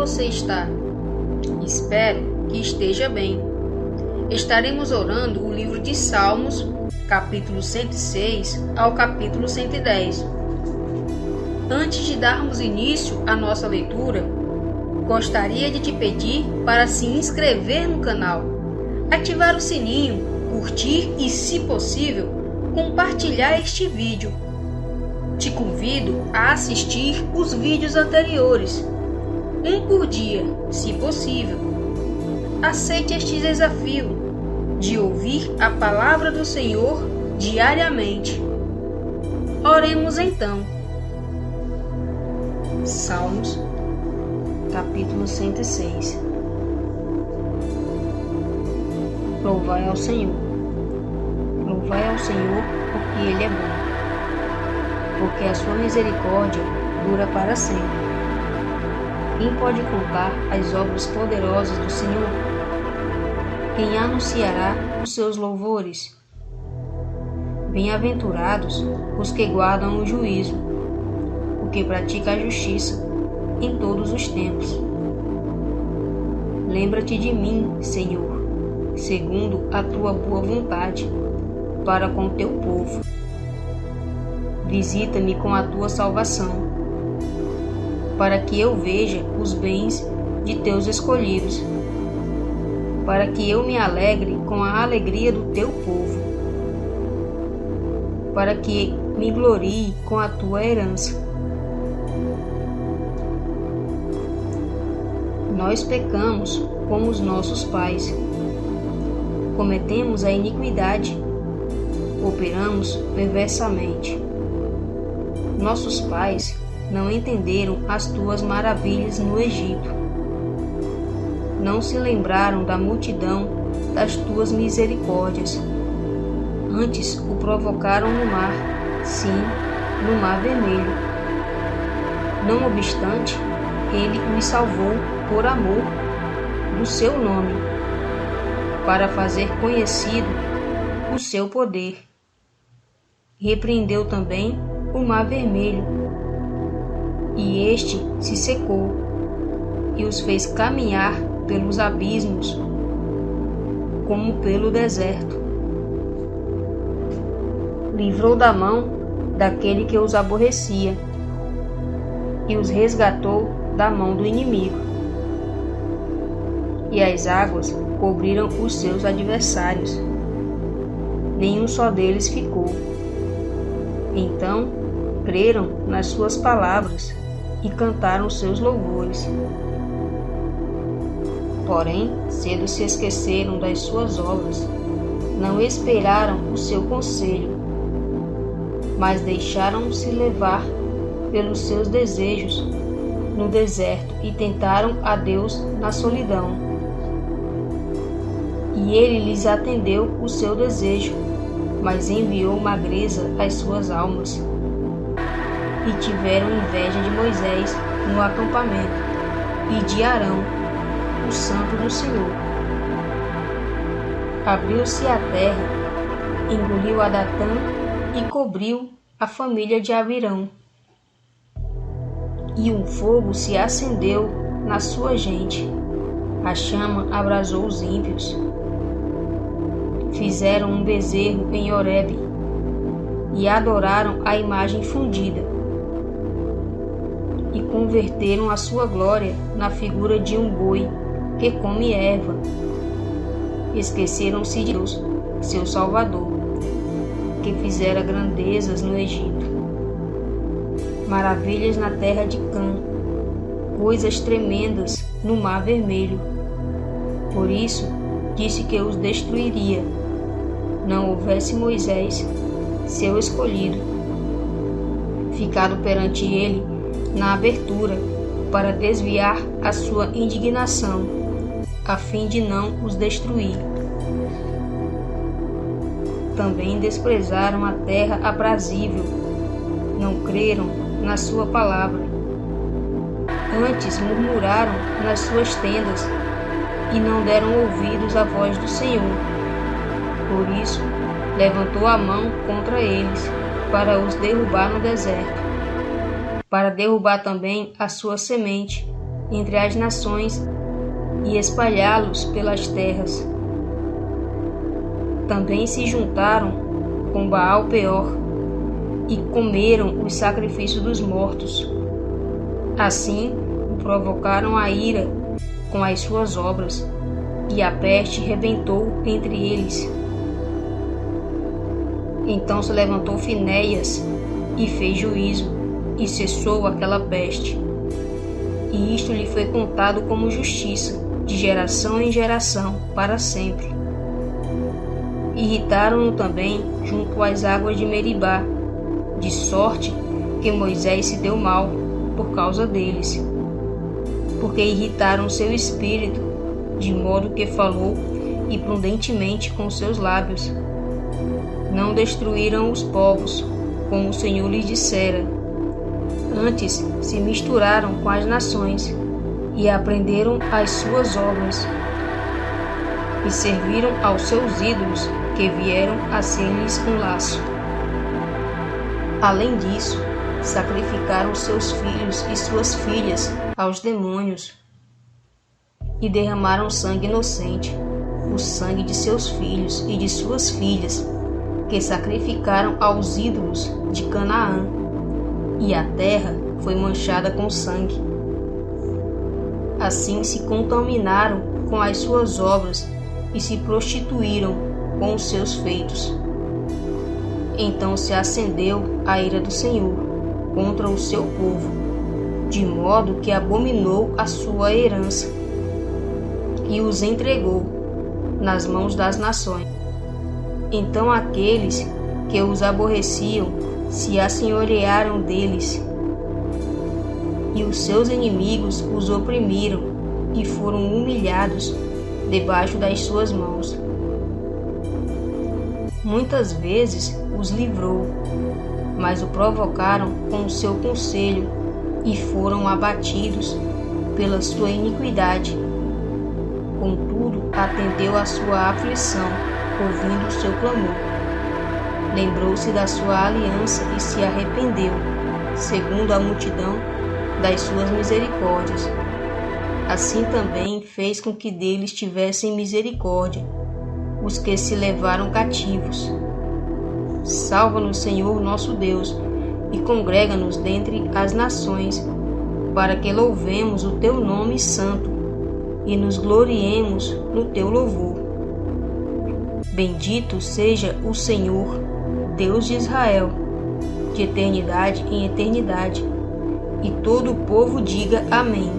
você está? Espero que esteja bem. Estaremos orando o livro de Salmos, capítulo 106 ao capítulo 110. Antes de darmos início à nossa leitura, gostaria de te pedir para se inscrever no canal, ativar o sininho, curtir e, se possível, compartilhar este vídeo. Te convido a assistir os vídeos anteriores, um por dia, se possível. Aceite este desafio de ouvir a palavra do Senhor diariamente. Oremos então. Salmos, capítulo 106. Louvai ao Senhor. Louvai ao Senhor, porque Ele é bom, porque a sua misericórdia dura para sempre. Quem pode contar as obras poderosas do Senhor? Quem anunciará os seus louvores? Bem-aventurados os que guardam o juízo, o que pratica a justiça em todos os tempos. Lembra-te de mim, Senhor, segundo a tua boa vontade, para com o teu povo. Visita-me com a tua salvação, para que eu veja os bens de teus escolhidos, para que eu me alegre com a alegria do teu povo, para que me glorie com a tua herança. Nós pecamos como os nossos pais, cometemos a iniquidade, operamos perversamente. Nossos pais não entenderam as tuas maravilhas no Egito. Não se lembraram da multidão das tuas misericórdias. Antes o provocaram no mar, sim, no mar vermelho. Não obstante, ele os salvou por amor do seu nome, para fazer conhecido o seu poder. Repreendeu também o mar vermelho, e este se secou, e os fez caminhar pelos abismos, como pelo deserto. Livrou da mão daquele que os aborrecia, e os resgatou da mão do inimigo. E as águas cobriram os seus adversários, nenhum só deles ficou. Então creram nas suas palavras e cantaram seus louvores. Porém, cedo se esqueceram das suas obras, não esperaram o seu conselho, mas deixaram-se levar pelos seus desejos no deserto e tentaram a Deus na solidão. E ele lhes atendeu o seu desejo, mas enviou magreza às suas almas. E tiveram inveja de Moisés no acampamento, e de Arão, o santo do Senhor. Abriu-se a terra, engoliu a Datã e cobriu a família de Abirão. E um fogo se acendeu na sua gente, a chama abrasou os ímpios. Fizeram um bezerro em Horebe e adoraram a imagem fundida, e converteram a sua glória na figura de um boi que come erva. Esqueceram-se de Deus, seu Salvador, que fizera grandezas no Egito, maravilhas na terra de Cã, coisas tremendas no mar vermelho. Por isso disse que os destruiria, não houvesse Moisés, seu escolhido, ficado perante ele na abertura, para desviar a sua indignação, a fim de não os destruir. Também desprezaram a terra aprazível, não creram na sua palavra. Antes murmuraram nas suas tendas, e não deram ouvidos à voz do Senhor. Por isso, levantou a mão contra eles, para os derrubar no deserto, para derrubar também a sua semente, entre as nações e espalhá-los pelas terras. Também se juntaram com Baal-peor e comeram os sacrifícios dos mortos. Assim, o provocaram a ira com as suas obras, e a peste rebentou entre eles. Então se levantou Finéias e fez juízo, e cessou aquela peste. E isto lhe foi contado como justiça, de geração em geração, para sempre. Irritaram-no também junto às águas de Meribá, de sorte que Moisés se deu mal por causa deles, porque irritaram seu espírito, de modo que falou imprudentemente com seus lábios. Não destruíram os povos, como o Senhor lhes dissera. Antes se misturaram com as nações e aprenderam as suas obras, e serviram aos seus ídolos, que vieram a ser-lhes um laço. Além disso, sacrificaram seus filhos e suas filhas aos demônios, e derramaram sangue inocente, o sangue de seus filhos e de suas filhas, que sacrificaram aos ídolos de Canaã, e a terra foi manchada com sangue. Assim se contaminaram com as suas obras e se prostituíram com os seus feitos. Então se acendeu a ira do Senhor contra o seu povo, de modo que abominou a sua herança e os entregou nas mãos das nações. Então aqueles que os aborreciam se assenhorearam deles, e os seus inimigos os oprimiram e foram humilhados debaixo das suas mãos. Muitas vezes os livrou, mas o provocaram com o seu conselho e foram abatidos pela sua iniquidade. Contudo, atendeu à sua aflição, ouvindo o seu clamor. Lembrou-se da sua aliança e se arrependeu, segundo a multidão das suas misericórdias. Assim também fez com que deles tivessem misericórdia os que se levaram cativos. Salva-nos, Senhor nosso Deus, e congrega-nos dentre as nações, para que louvemos o teu nome santo e nos gloriemos no teu louvor. Bendito seja o Senhor, Deus de Israel, de eternidade em eternidade. E todo o povo diga amém.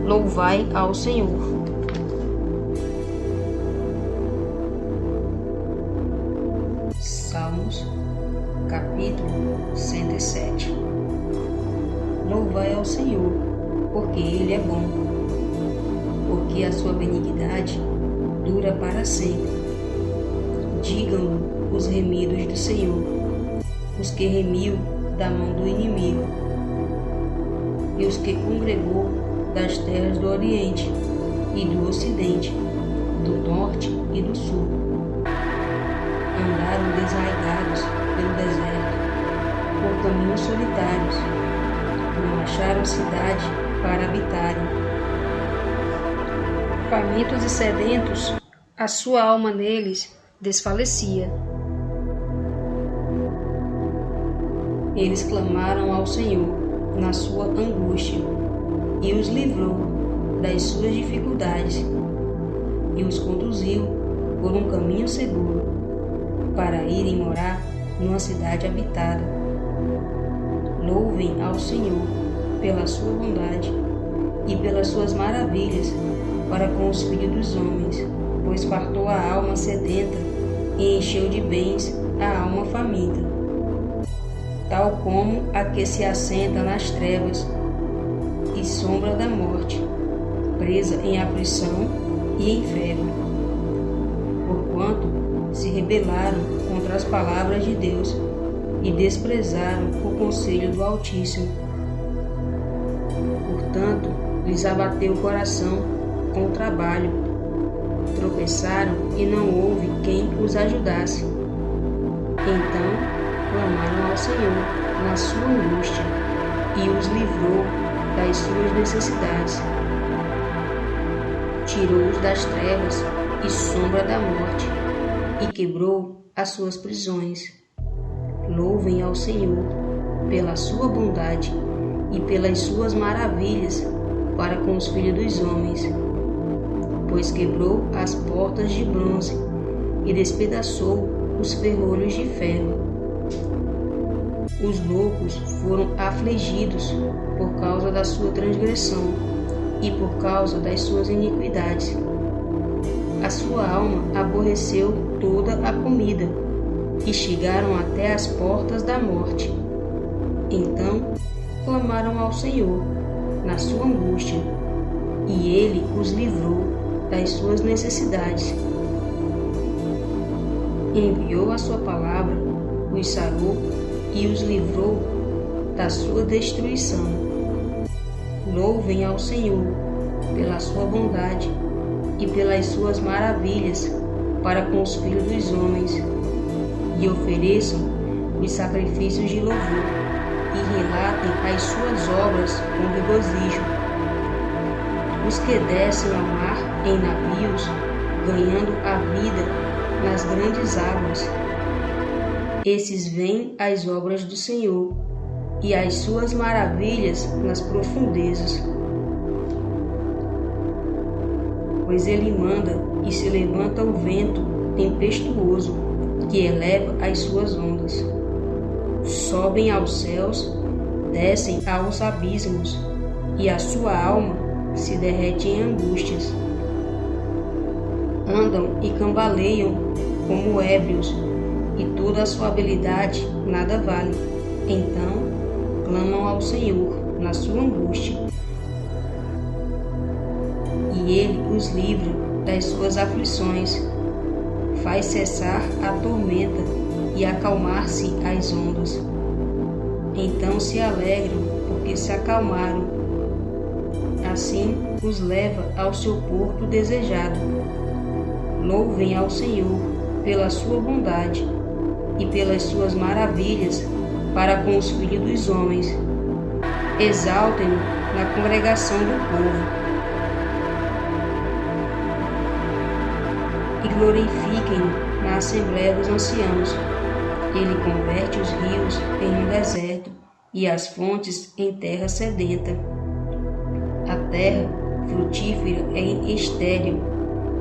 Louvai ao Senhor. Salmos, capítulo 107. Louvai ao Senhor, porque Ele é bom, porque a sua benignidade dura para sempre. Digam-no os remidos do Senhor, os que remiu da mão do inimigo, e os que congregou das terras do Oriente e do Ocidente, do Norte e do Sul. Andaram desarraigados pelo deserto, por caminhos solitários, não acharam cidade para habitarem. Famintos e sedentos, a sua alma neles desfalecia. Eles clamaram ao Senhor na sua angústia, e os livrou das suas dificuldades, e os conduziu por um caminho seguro, para irem morar numa cidade habitada. Louvem ao Senhor pela sua bondade e pelas suas maravilhas para com os filhos dos homens, pois fartou a alma sedenta e encheu de bens a alma faminta, tal como a que se assenta nas trevas e sombra da morte, presa em aflição e em febre. Porquanto se rebelaram contra as palavras de Deus e desprezaram o conselho do Altíssimo. Portanto, lhes abateu o coração com o trabalho. Tropeçaram e não houve quem os ajudasse. Então clamaram ao Senhor na sua angústia, e os livrou das suas necessidades. Tirou-os das trevas e sombra da morte, e quebrou as suas prisões. Louvem ao Senhor pela sua bondade e pelas suas maravilhas para com os filhos dos homens, pois quebrou as portas de bronze e despedaçou os ferrolhos de ferro. Os loucos foram afligidos por causa da sua transgressão e por causa das suas iniquidades. A sua alma aborreceu toda a comida e chegaram até as portas da morte. Então clamaram ao Senhor na sua angústia, e Ele os livrou das suas necessidades. Enviou a sua palavra, os sarou e os livrou da sua destruição. Louvem ao Senhor pela sua bondade e pelas suas maravilhas para com os filhos dos homens, e ofereçam os sacrifícios de louvor e relatem as suas obras com regozijo. Os que descem ao mar em navios, ganhando a vida nas grandes águas. Esses veem as obras do Senhor e as suas maravilhas nas profundezas. Pois Ele manda e se levanta o vento tempestuoso que eleva as suas ondas. Sobem aos céus, descem aos abismos, e a sua alma se derrete em angústias. Andam e cambaleiam como ébrios, e toda a sua habilidade nada vale. Então clamam ao Senhor na sua angústia, e Ele os livra das suas aflições, faz cessar a tormenta e acalmar-se as ondas. Então se alegram porque se acalmaram. Assim os leva ao seu porto desejado. Louvem ao Senhor pela sua bondade e pelas suas maravilhas para com os filhos dos homens. Exaltem-no na congregação do povo e glorifiquem-no na assembléia dos anciãos. Ele converte os rios em um deserto e as fontes em terra sedenta. A terra frutífera é estéril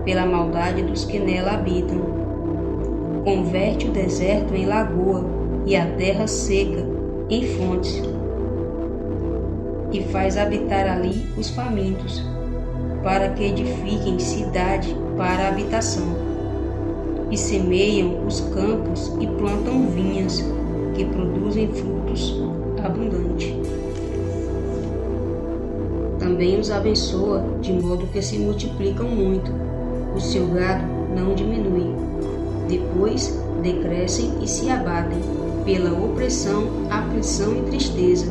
pela maldade dos que nela habitam. Converte o deserto em lagoa e a terra seca em fontes. E faz habitar ali os famintos, para que edifiquem cidade para a habitação. E semeiam os campos e plantam vinhas, que produzem frutos abundantes. Também os abençoa, de modo que se multiplicam muito. O seu gado não diminui. Depois decrescem e se abatem, pela opressão, aflição e tristeza.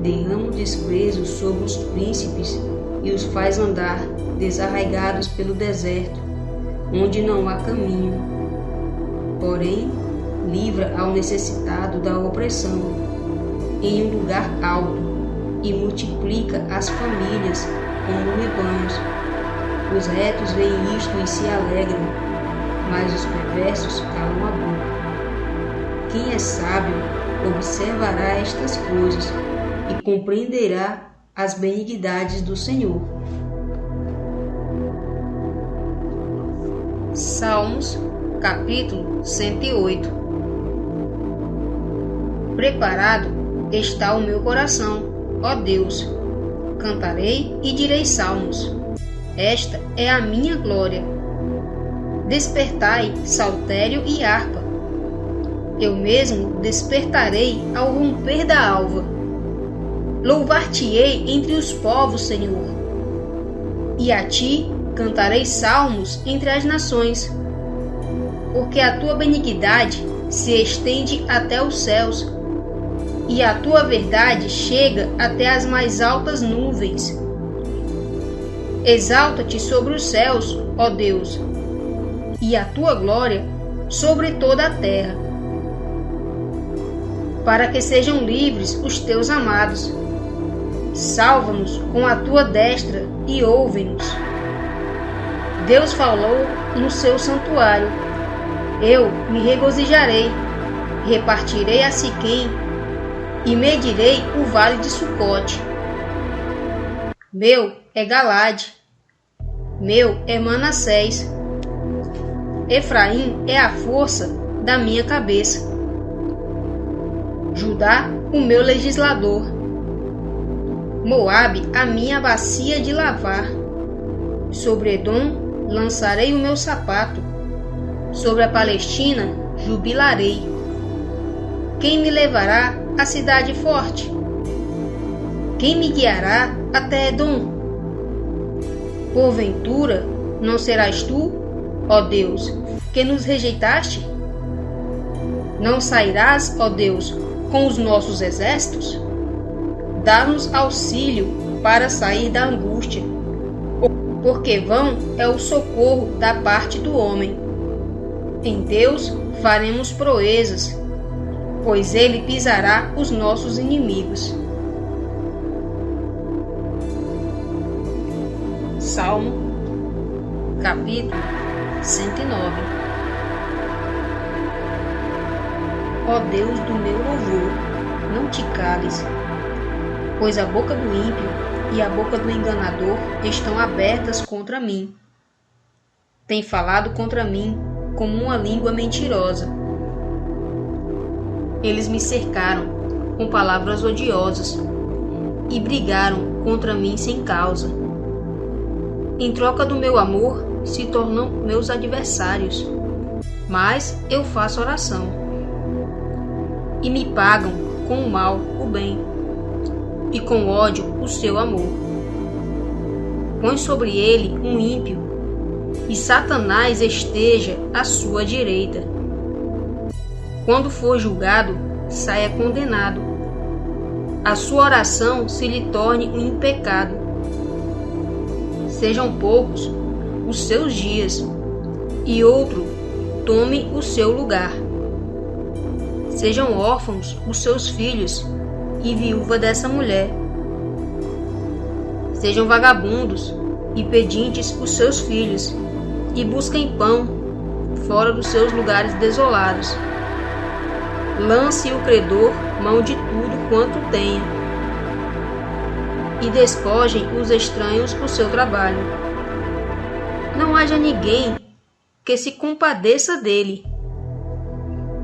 Derrama o desprezo sobre os príncipes e os faz andar desarraigados pelo deserto, onde não há caminho. Porém, livra ao necessitado da opressão em um lugar alto e multiplica as famílias como rebanhos. Os retos veem isto e se alegram, mas os perversos calam a boca. Quem é sábio observará estas coisas e compreenderá as benignidades do Senhor. Salmos, capítulo 108. Preparado está o meu coração, ó Deus. Cantarei e direi salmos. Esta é a minha glória. Despertai saltério e harpa. Eu mesmo despertarei ao romper da alva. Louvar-te-ei entre os povos, Senhor. E a ti cantarei salmos entre as nações. Porque a tua benignidade se estende até os céus, e a tua verdade chega até as mais altas nuvens. Exalta-te sobre os céus, ó Deus, e a tua glória sobre toda a terra, para que sejam livres os teus amados, Salva-nos com a tua destra e ouve-nos. Deus falou no seu santuário. Eu me regozijarei, repartirei a Siquém e medirei o vale de Sucote. Meu é Galade, meu é Manassés. Efraim é a força da minha cabeça. Judá, o meu legislador. Moabe, a minha bacia de lavar. Sobre Edom lançarei o meu sapato. Sobre a Palestina jubilarei. Quem me levará à cidade forte? Quem me guiará até Edom? Porventura, não serás tu, ó Deus, que nos rejeitaste? Não sairás, ó Deus, com os nossos exércitos? Dá-nos auxílio para sair da angústia, porque vão é o socorro da parte do homem. Em Deus faremos proezas, pois Ele pisará os nossos inimigos. Salmo, capítulo 109. Ó Deus do meu louvor, não te cales, pois a boca do ímpio e a boca do enganador estão abertas contra mim. Tem falado contra mim como uma língua mentirosa. Eles me cercaram com palavras odiosas e brigaram contra mim sem causa. Em troca do meu amor, se tornam meus adversários, mas eu faço oração. E me pagam com o mal o bem, e com ódio o seu amor. Põe sobre ele um ímpio, e Satanás esteja à sua direita. Quando for julgado, saia condenado. A sua oração se lhe torne um pecado. Sejam poucos os seus dias, e outro tome o seu lugar. Sejam órfãos os seus filhos, e viúva dessa mulher. Sejam vagabundos e pedintes os seus filhos, e busquem pão fora dos seus lugares desolados. Lance o credor mão de tudo quanto tenha, e despojem os estranhos o seu trabalho. Não haja ninguém que se compadeça dele,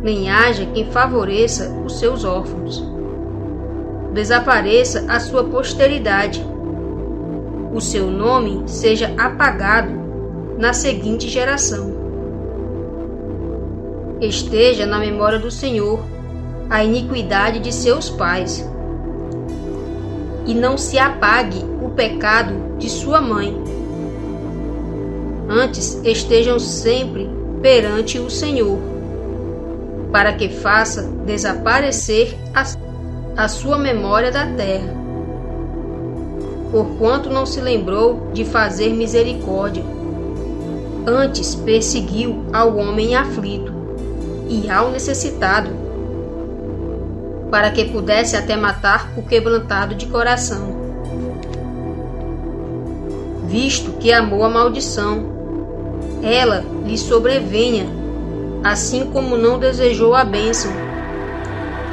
nem haja quem favoreça os seus órfãos. Desapareça a sua posteridade, o seu nome seja apagado na seguinte geração. Esteja na memória do Senhor a iniquidade de seus pais, e não se apague o pecado de sua mãe. Antes estejam sempre perante o Senhor, para que faça desaparecer a sua memória da terra. Porquanto não se lembrou de fazer misericórdia, antes perseguiu ao homem aflito e ao necessitado, para que pudesse até matar o quebrantado de coração. Visto que amou a maldição, ela lhe sobrevenha, assim como não desejou a bênção,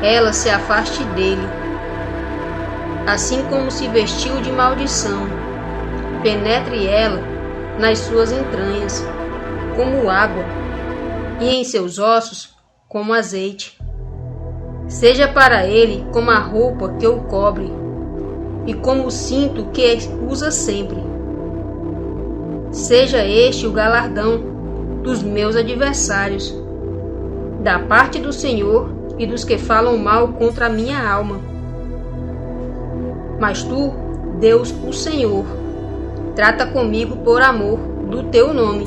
ela se afaste dele. Assim como se vestiu de maldição, penetre ela nas suas entranhas, como água, e em seus ossos, como azeite. Seja para ele como a roupa que o cobre, e como o cinto que usa sempre. Seja este o galardão dos meus adversários, da parte do Senhor e dos que falam mal contra a minha alma. Mas tu, Deus, o Senhor, trata comigo por amor do teu nome.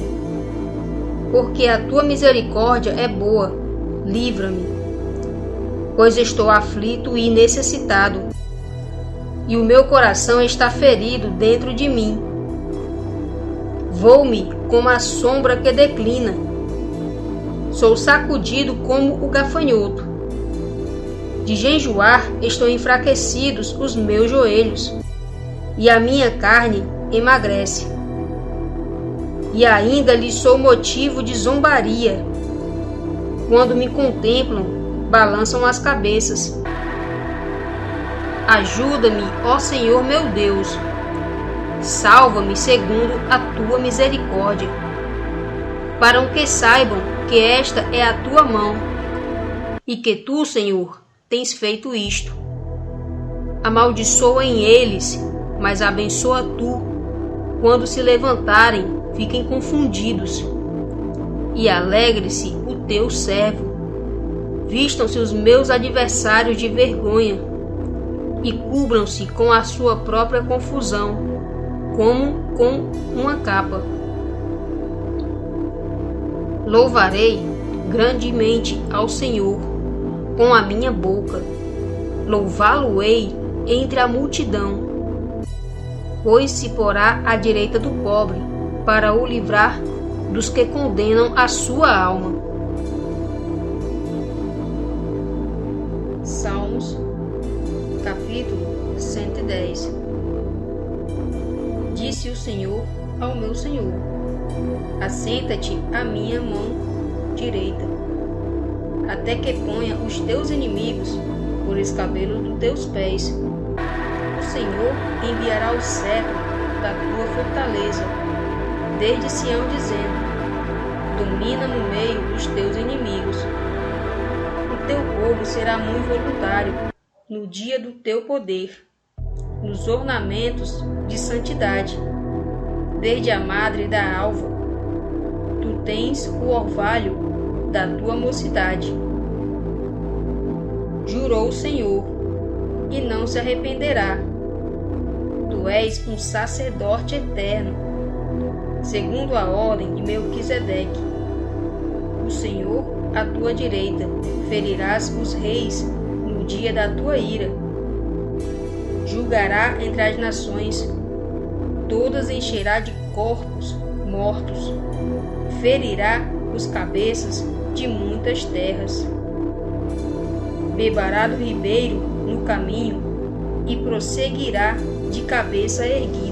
Porque a tua misericórdia é boa, livra-me, pois estou aflito e necessitado, e o meu coração está ferido dentro de mim. Vou-me como a sombra que declina, sou sacudido como o gafanhoto. De jejuar estão enfraquecidos os meus joelhos. e a minha carne emagrece. E ainda lhes sou motivo de zombaria. Quando me contemplam, balançam as cabeças. Ajuda-me, ó Senhor meu Deus. Salva-me segundo a tua misericórdia, para que saibam que esta é a tua mão, e que tu, Senhor, tens feito isto. Amaldiçoa-em eles, mas abençoa tu. Quando se levantarem, fiquem confundidos, e alegre-se o teu servo. Vistam-se os meus adversários de vergonha, e cubram-se com a sua própria confusão, como com uma capa. Louvarei grandemente ao Senhor com a minha boca. Louvá-lo-ei entre a multidão, pois se porá à direita do pobre, para o livrar dos que condenam a sua alma. Salmos, capítulo 110. Disse o Senhor ao meu Senhor: assenta-te à minha mão direita, até que ponha os teus inimigos por escabelo dos teus pés. O Senhor enviará o cetro da tua fortaleza, desde Sião, dizendo: domina no meio dos teus inimigos. O teu povo será muito voluntário no dia do teu poder, nos ornamentos de santidade, desde a madre da alva. Tu tens o orvalho da tua mocidade. Jurou o Senhor, e não se arrependerá. Tu és um sacerdote eterno, segundo a ordem de Melquisedeque. O Senhor, à tua direita, ferirás os reis no dia da tua ira. Julgará entre as nações, todas encherá de corpos mortos, ferirá os cabeças de muitas terras. Beberá do ribeiro no caminho e prosseguirá de cabeça erguida.